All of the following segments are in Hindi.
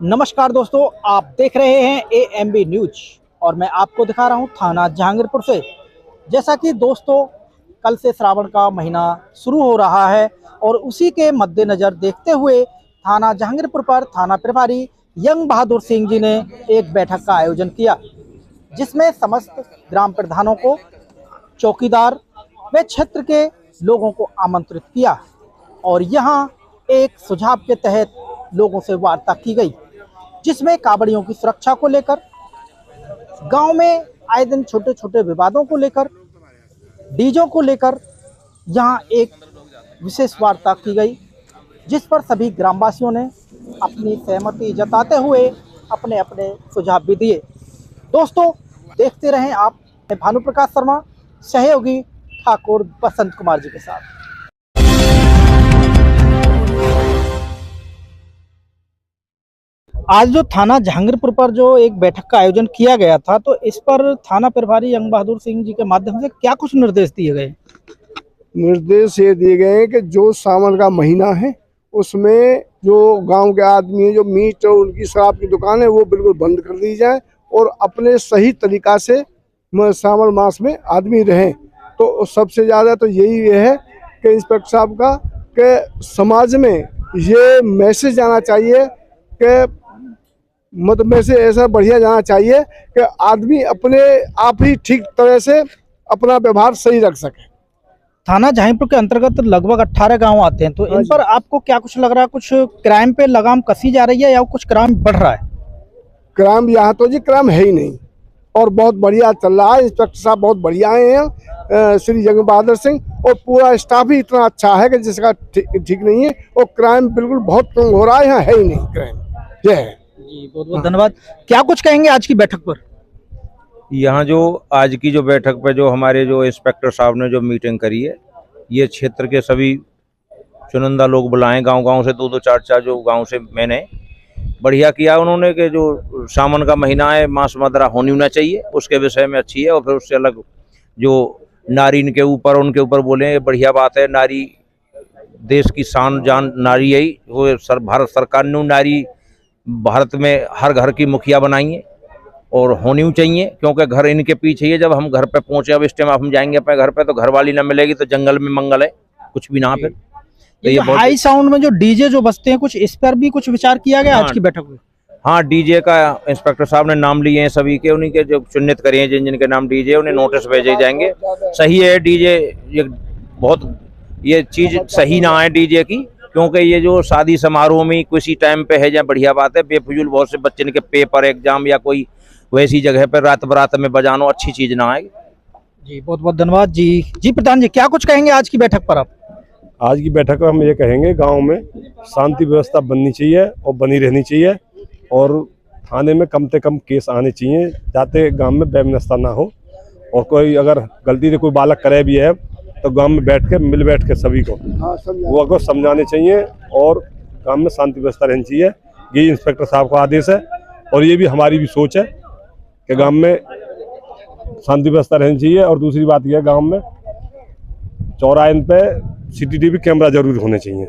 नमस्कार दोस्तों, आप देख रहे हैं AMB न्यूज और मैं आपको दिखा रहा हूं थाना जहांगीरपुर से। जैसा कि दोस्तों कल से श्रावण का महीना शुरू हो रहा है और उसी के मद्देनज़र देखते हुए थाना जहांगीरपुर पर थाना प्रभारी यंग बहादुर सिंह जी ने एक बैठक का आयोजन किया, जिसमें समस्त ग्राम प्रधानों को, चौकीदार व क्षेत्र के लोगों को आमंत्रित किया और यहाँ एक सुझाव के तहत लोगों से वार्ता की गई, जिसमें कांवड़ियों की सुरक्षा को लेकर, गांव में आए दिन छोटे छोटे विवादों को लेकर, डीजों को लेकर यहां एक विशेष वार्ता की गई, जिस पर सभी ग्रामवासियों ने अपनी सहमति जताते हुए अपने अपने सुझाव भी दिए। दोस्तों देखते रहें आप भानु प्रकाश शर्मा, सहयोगी ठाकुर बसंत कुमार जी के साथ। आज जो थाना जहांगीरपुर पर जो एक बैठक का आयोजन किया गया था, तो इस पर थाना प्रभारी यंग बहादुर सिंह जी के माध्यम से क्या कुछ निर्देश दिए गए? निर्देश ये दिए गए हैं कि जो सावन का महीना है उसमें जो गांव के आदमी है, जो मीट और उनकी शराब की दुकान है, वो बिल्कुल बंद कर दी जाए और अपने सही तरीका से सावन मास में आदमी रहें। तो सबसे ज़्यादा तो यही है कि इंस्पेक्टर साहब का कि समाज में ये मैसेज जाना चाहिए कि मतलब में से ऐसा बढ़िया जाना चाहिए कि आदमी अपने आप ही ठीक तरह से अपना व्यवहार सही रख सके। थाना जहांगीरपुर के अंतर्गत लगभग 18 गांव आते हैं, तो इन पर आपको क्या कुछ लग रहा है? कुछ क्राइम पे लगाम कसी जा रही है या कुछ क्राइम बढ़ रहा है? क्राइम यहाँ तो जी क्राइम है ही नहीं और बहुत बढ़िया चल रहा है। इंस्पेक्टर साहब बहुत बढ़िया आए हैं, श्री यंग बहादुर सिंह, और पूरा स्टाफ ही इतना अच्छा है कि जिसका ठीक नहीं है, और क्राइम बिल्कुल बहुत कम हो रहा है, यहाँ है ही नहीं क्राइम। ये है जी, बहुत बहुत धन्यवाद। क्या कुछ कहेंगे आज की बैठक पर? यहाँ जो आज की जो बैठक पे जो हमारे जो इंस्पेक्टर साहब ने जो मीटिंग करी है, ये क्षेत्र के सभी चुनिंदा लोग बुलाए, गांव-गांव से दो चार जो गांव से मैंने बढ़िया किया उन्होंने कि जो सावन का महीना है, मांस मदिरा होनी होना चाहिए, उसके विषय में अच्छी है। और फिर उससे अलग जो नारी उनके ऊपर बोले, ये बढ़िया बात है। नारी देश की शान जान नारी है, वो भारत सरकार ने नारी भारत में हर घर की मुखिया बनाई है और होनी चाहिए, क्योंकि घर इनके पीछे ही है। जब हम घर पे पहुंचे, अब इस टाइम हम जाएंगे अपने घर पे तो घर वाली ना मिलेगी तो जंगल में मंगल है, कुछ भी ना। फिर तो ये हाई साउंड में जो डीजे जो बजते हैं, कुछ इस पर भी कुछ विचार किया गया आज की बैठक में? हाँ, डीजे का इंस्पेक्टर साहब ने नाम लिए हैं सभी के, उन्हीं के जो चिन्हित करे हैं, जिन जिनके नाम डीजे, उन्हें नोटिस भेजे जाएंगे। सही है, डीजे ये चीज सही ना है डीजे की, क्योंकि ये जो शादी समारोह में किसी टाइम पे है, जहाँ बढ़िया बात है। बेफजूल बहुत से बच्चे के पेपर एग्जाम या कोई वैसी जगह पर रात बरात में बजानो अच्छी चीज ना है। जी, बहुत बहुत धन्यवाद। जी प्रधान जी, क्या कुछ कहेंगे आज की बैठक पर आप? आज की बैठक में हम ये कहेंगे, गांव में शांति व्यवस्था बननी चाहिए और बनी रहनी चाहिए, और थाने में कम से कम केस आने चाहिए, जाते गांव में बेमनस्ता ना हो। और कोई अगर गलती से कोई बालक करे भी है तो गांव में मिल बैठ के सभी को वो को समझाने चाहिए और गांव में शांति व्यवस्था रहनी चाहिए। ये इंस्पेक्टर साहब का आदेश है और ये भी हमारी भी सोच है कि गांव में शांति व्यवस्था रहनी चाहिए। और दूसरी बात यह है, गांव में चौराहे पे CCTV कैमरा जरूर होने चाहिए,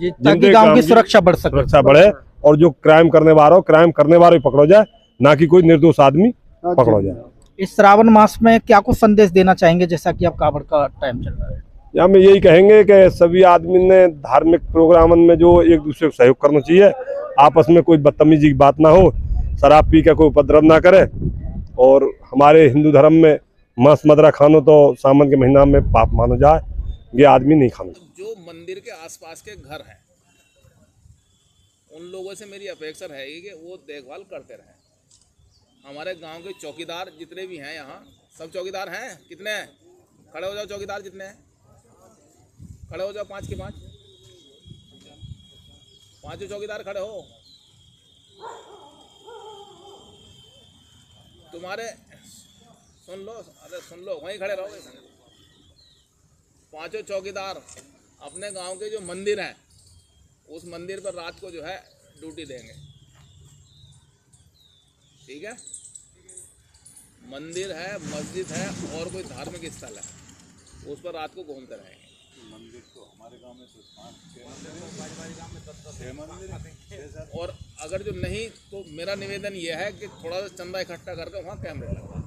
ताकि गांव की सुरक्षा बढ़े और जो क्राइम करने वाले पकड़ो जाए, ना कि कोई निर्दोष आदमी पकड़ो जाए। इस श्रावण मास में क्या कुछ संदेश देना चाहेंगे, जैसा कि अब कावड़ का टाइम चल रहा है? यहाँ में यही कहेंगे कि सभी आदमी ने धार्मिक प्रोग्रामन में जो एक दूसरे को सहयोग करना चाहिए, आपस में कोई बदतमीजी की बात ना हो, शराब पी के कोई उपद्रव ना करे। और हमारे हिंदू धर्म में मांस मदिरा खानो तो सावन के महीना में पाप माना जाए, ये आदमी नहीं खाना। जो मंदिर के आसपास के घर हैं, उन लोगों से मेरी अपेक्षा रहेगी कि वो देखभाल करते रहें। हमारे गांव के चौकीदार जितने भी हैं, यहाँ सब चौकीदार हैं। कितने हैं? खड़े हो जाओ चौकीदार, जितने हैं खड़े हो जाओ, 5 के 5 पांचों चौकीदार खड़े हो। तुम्हारे सुन लो, अरे सुन लो, वहीं खड़े रहोगे। पांचों चौकीदार अपने गांव के जो मंदिर हैं, उस मंदिर पर रात को जो है ड्यूटी देंगे, ठीक है? मंदिर है, मस्जिद है और कोई धार्मिक स्थल है, उस पर रात को घूमते रहेंगे। मंदिर तो हमारे गांव में तो 5 6 मंदिर और अगर जो नहीं तो मेरा निवेदन ये है कि थोड़ा सा चंदा इकट्ठा करके वहाँ कैमरे लगाओ।